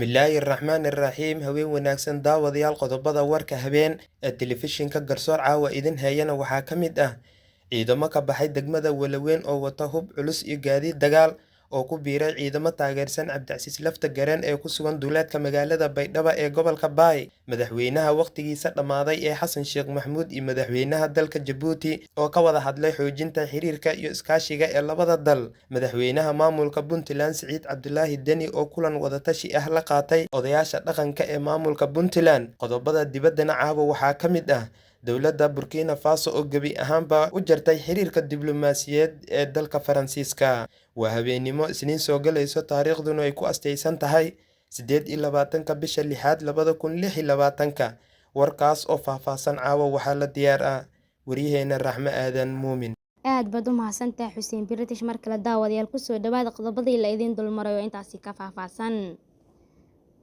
Bismillaahi Raxmaani Raxiim Haween wanaagsan daawadayaal qodobada warka habeen ee telefishinka Garsoor caawa idin hayana waxaa ka mid ah ciidamo ka baxay degmada Walaweyn oo wata hub culus iyo gaadiid dagaal oo ku biiray ciidamo taageersan Cabdicasiis Laftagareen ee ku sugan duleedka magaalada Baydhabo ee gobolka Baay. Madaxweynaha waqtigiisa dhammaaday ee Xasan Sheekh Maxamuud iyo madaxweynaha dalka Jabuuti oo ka wada hadlay xoojinta xiriirka iyo iskaashiga ee labada dal. Madaxweynaha maamulka Puntland Siciid Cabdulaahi Deni oo kulan wadatashi ah la qaatay odayaasha dhaqanka ee maamulka Puntland. Qodobada dibaddana caawa waxaa ka mid ah dowladda Burkina Faso oo gebi ahaanba u jartay xiriirka diblomaasiyadeed ee dalka Faransiiska. Waa habeenimo Isniin soo galayso taariikhduna ay ku astaysan tahay 28-ka bisha 6 2026. Warkaas oo faahfaahsan caawa waxaa la diyaar ah waryaheena Raxme Aadan Muumin. aad baad u mahadsantahay Xuseen British mar kale daawadayaal ku soo dhawaada qodobadii la idin dulmarayo intaasi ka faahfaahsan.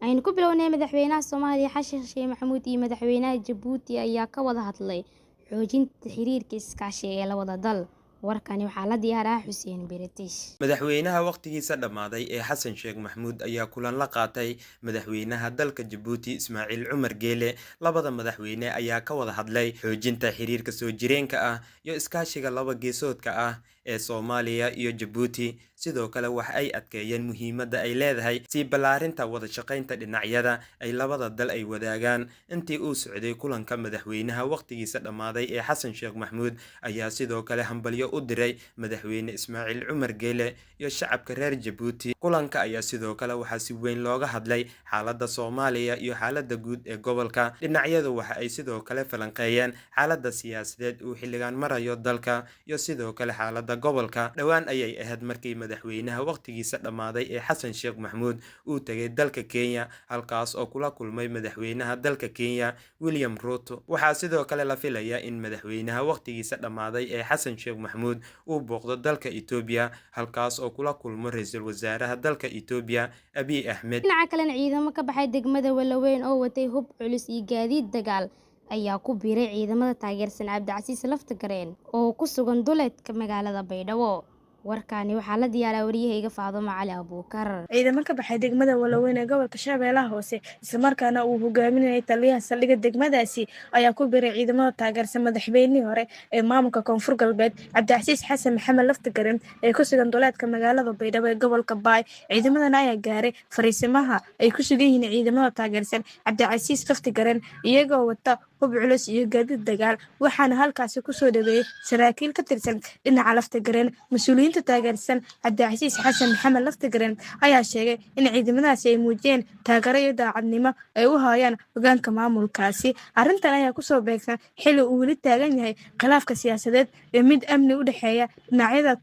aynu ku bilownay madaxweynaha Soomaaliya Xasan Sheekh Maxamuud iyo madaxweynaha Jabuuti ayaa ka wada hadlay xoojinta xiriirka iskaashiga ee labada dal. warkani waxaa la diyaaraa Xuseen British. Madaxweynaha waqtigiisa dhammaaday ee Xasan Sheekh Maxamuud ayaa kulan la qaatay madaxweynaha dalka Jabuuti Ismaaciil Cumar Geele. Labada madaxweyne ayaa ka wada hadlay xoojinta xiriirka soo jireenka ah iyo iskaashiga laba geesoodka ah ee Soomaaliya iyo Jabuuti. Sidoo kale waxa ay adkeeyeen muhiimadda ay leedahay si ballaarinta wada shaqaynta dhinacyada ay labada dal ay wadaagaan. Intii uu socday kulanka, madaxweynaha waqtigiisa dhammaaday ee Xasan Sheekh Maxamuud ayaa sidoo kale hambalyo u diray madaxweyne Ismaaciil Cumar Geele iyo shacabka reer Jabuuti. Kulanka ayaa sidoo kale waxaa si weyn looga hadlay xaaladda Soomaaliya iyo xaaladda guud ee gobolka. Dhinacyadu waxa ay sidoo kale falanqeeyeen xaaladda siyaasadeed uu xilligan marayo dalka iyo sidoo kale xaaladda gobolka. Dhowaan ayay ahayd markii madaxweynaha waqtigiisa dhammaaday ee Xasan Sheekh Maxamuud uu tagay dalka Kenya, halkaas oo kula kulmay madaxweynaha dalka Kenya William Ruto. Waxaa sidoo kale la filayaa in madaxweynaha waqtigiisa dhammaaday ee Xasan Sheekh Maxamuud uu booqdo dalka Itoobiya, halkaas oo kula kulmo ra'iisul wasaaraha dalka Itoobiya Abiy Ahmed. dhinaca kalena ciidamo ka baxay degmada Walaweyn oo watay hub culus iyo gaadiid dagaal ayaa ku biiray ciidamada taageersan Cabdicasiis Laftagareen oo ku sugan duleedka magaalada Baydhabo. warkani waxaa la diyaaraa waryahayga Faadumo Cali Abuukar. ciidamo ka baxay degmada Walaweyn ee gobolka Shabeellaha Hoose isla markaana uu hogaaminayay taliyaha saldhigga degmadaasi ayaa ku biiray ciidamada taageersan madaxweynihii hore ee maamulka Koonfur Galbeed Cabdicasiis Xasan Maxamed Laftagareen ee ku sugan duleedka magaalada Baydhabo ee gobolka Baay. ciidamadan ayaa gaaray fariisimaha ay ku sugan yihiin ciidamada taageersan Cabdicasiis Laftagareen iyagoo wata hub culus iyo gaadiid dagaal, waxaana halkaasi ku soo dhaweeyay saraakiil ka tirsan dhinaca Laftagareen. mas'uuliyiinta taageersan Cabdicasiis Xasan Maxamed Laftagareen ayaa sheegay in ciidamadaasi ay muujiyeen taageero iyo daacadnimo ay u hayaan hoggaanka maamulkaasi. arrintan ayaa ku soo beegsan xilli uu weli taagan yahay khilaafka siyaasadeed ee mid amni u dhexeeya dhinacyada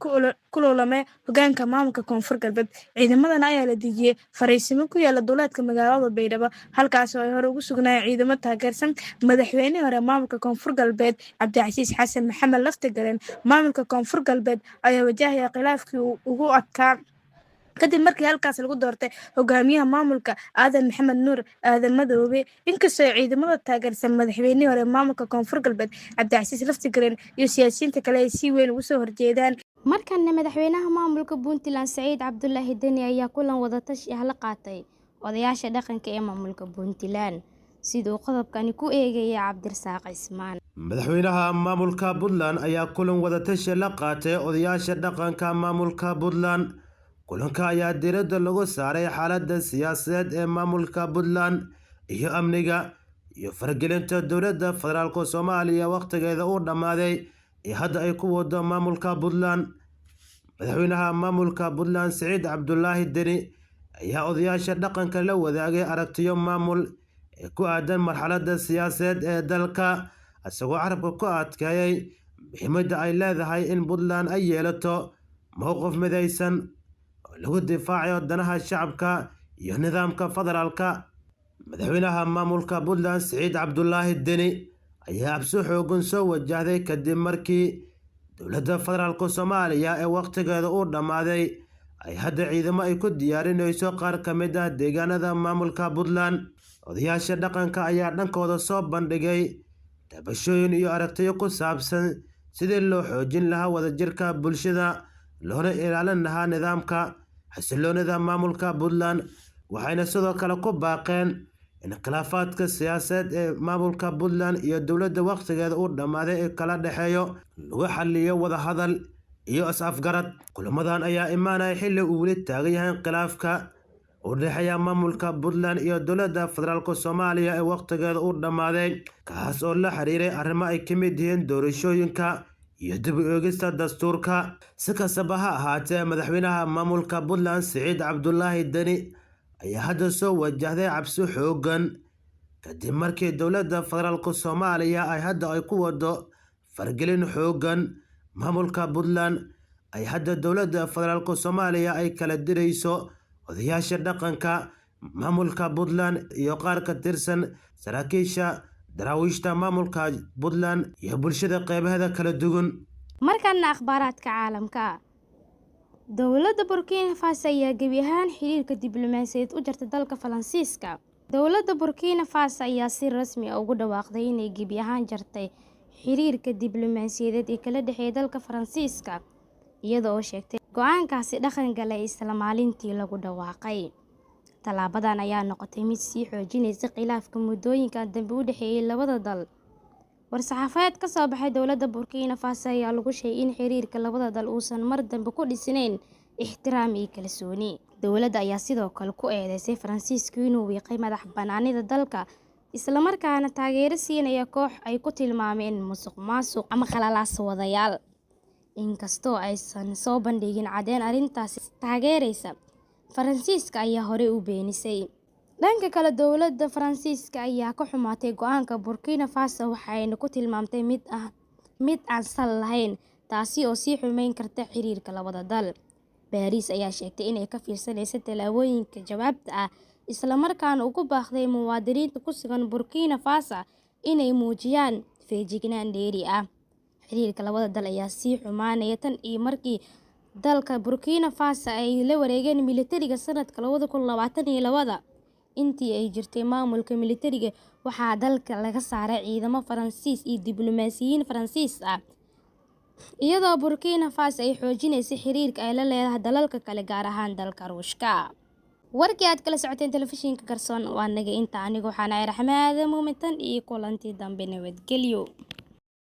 ku loolamay hoggaanka maamulka Koonfur Galbeed. ciidamadan ayaa la dejiyay fariisimo ku yaala duleedka magaalada Baydhabo, halkaas oo ay hore ugu sugnaayeen ciidamo taageersan madaxweynihii hore maamulka Koonfur Galbeed Cabdicasiis Xasan Maxamed Laftagareen. maamulka Koonfur Galbeed ayaa wajahaya khilaafkii ugu adkaa kadib markii halkaas lagu doortay hogaamiyaha maamulka Aadan Maxamed Nuur Aadan Madoobe. inkastoo ciidamada taageersan madaxweynihii hore maamulka Koonfur Galbeed Cabdicasiis Laftagareen iyo siyaasiyiinta kale ay si weyn ugu soo horjeedaan. markana madaxweynaha maamulka Puntland Siciid Cabdulaahi Deni ayaa kulan wadatashi ah la qaatay odayaasha dhaqanka ee maamulka Puntland, sidoo qodobkani ku eegaya Cabdirasaaq Cismaan. madaxweynaha maamulka Puntland ayaa kulan wadatashi la qaatay odayaasha dhaqanka maamulka Puntland. kulanka ayaa diiradda lagu saaray xaaladda siyaasadeed ee maamulka Puntland iyo amniga iyo faragelinta dowladda federaalka Soomaaliya waqtigeeda uu dhammaaday ee hadda ay ku wado maamulka Puntland. madaxweynaha maamulka Puntland Siciid Cabdulaahi Deni ayaa odayaasha dhaqanka la wadaagay aragtiyo maamul ee ku aadan marxaladda siyaasadeed ee dalka, isagoo carabka ku adkeeyay muhiimadda ay leedahay in Puntland ay yeelato mowqif midaysan oo lagu difaacayo danaha shacabka iyo nidaamka federaalka. madaxweynaha maamulka Puntland Siciid Cabdulaahi Deni ayaa cabsi xoogan soo wajahday kadib markii dowladda federaalka Soomaaliya ee waqtigeeda uu dhammaaday ay hadda ciidamo ay ku diyaarinayso qaar ka mid ah deegaanada maamulka Puntland. odayaasha dhaqanka ayaa dhankooda soo bandhigay tabashooyin iyo aragtiyo ku saabsan sidii loo xoojin lahaa wadajirka bulshada loona ilaalin lahaa nidaamka xasiloonida maamulka Puntland. waxayna sidoo kale ku baaqeen in khilaafaadka siyaasadeed ee maamulka Puntland iyo dowladda waqtigeeda uu dhammaaday ee kala dhexeeyo lagu xalliyo wada hadal iyo is-afgarad. Kulamadan ayaa imaanaya xilli uu weli taagan yahay khilaafka u dhexeeya maamulka Puntland iyo dowladda federaalka Soomaaliya ee waqtigeeda uu dhammaaday, kaas oo la xiriiray arrimo ay ka mid yihiin doorashooyinka iyo dib u eegista dastuurka. Si kastaba ha ahaatee, madaxweynaha maamulka Puntland Siciid Cabdulaahi Deni ayaa hadda soo wajahday cabsi xooggan kadib markii dowladda federaalka Soomaaliya ay hadda ku wado fargelin xooggan. Maamulka Puntland ay hadda dowladda federaalka Soomaaliya ay kala dirayso odayaasha dhaqanka maamulka Puntland iyo qaar ka tirsan saraakiisha daraawiishta maamulka Puntland iyo bulshada qeybaheeda kala duwan. markana akhbaaraadka caalamka. dowladda Burkina Faso ayaa gebi ahaan xiriirka diblomaasiyadeed u jartay dalka Faransiiska. dowladda Burkina Faso ayaa si rasmi ah ugu dhawaaqday inay gebi ahaan jartay xiriirka diblomaasiyadeed ee kala dhexeeya dalka Faransiiska, iyadoo sheegtay go'aankaasi dhaqan galay isla maalintii lagu dhawaaqay. Talaabadan ayaa noqotay mid sii xoojinaysa khilaafka muddooyinka dambe u dhexeeyay labada dal. war-saxaafadeed ka soo baxay dowladda Burkina Faso ayaa lagu sheegay in xiriirka labada dal uusan mar dambe ku dhisnayn ixtiraam iyo kalsooni. dowladda ayaa sidoo kale ku eedeysay Faransiiska inuu wiiqay madax-bannaanida dalka, isla markaana taageero siinaya koox ay ku tilmaameen musuqmaasuq ama khalalaas wadayaal. inkastoo aysan soo bandhigin caddeyn arrintaasi taageeraysa, Faransiiska ayaa hore u beenisay. dhanka kale, dowladda Faransiiska ayaa ka xumaatay go'aanka Burkina Faso, waxayna ku tilmaamtay mid aan sal lahayn, taasi oo sii xumeyn karta xiriirka labada dal. Paris ayaa sheegtay inay ka fiirsanayso tallaabooyinka jawaabta ah, isla markaana ugu baaqday muwaadiniinta ku sugan Burkina Faso inay muujiyaan feejignaan dheeri ah. xiriirka labada dal ayaa sii xumaanaya tan iyo markii dalka Burkina Faso ay la wareegeen militariga sanadka 2022. intii ay jirtay maamulka militariga, waxaa dalka laga saaray ciidamo Faransiis iyo diblomaasiyiin Faransiis ah, iyadoo Burkina Faso ay xoojinaysay xiriirka ay la leedahay dalalka kale, gaar ahaan dalka Ruushka. warkii aad kala socoteen telefishinka Garsoon waa naga inta. anigu waxaan ahay Raxmaad Muumin tan iyo kulantii dambe. nabadgelyo.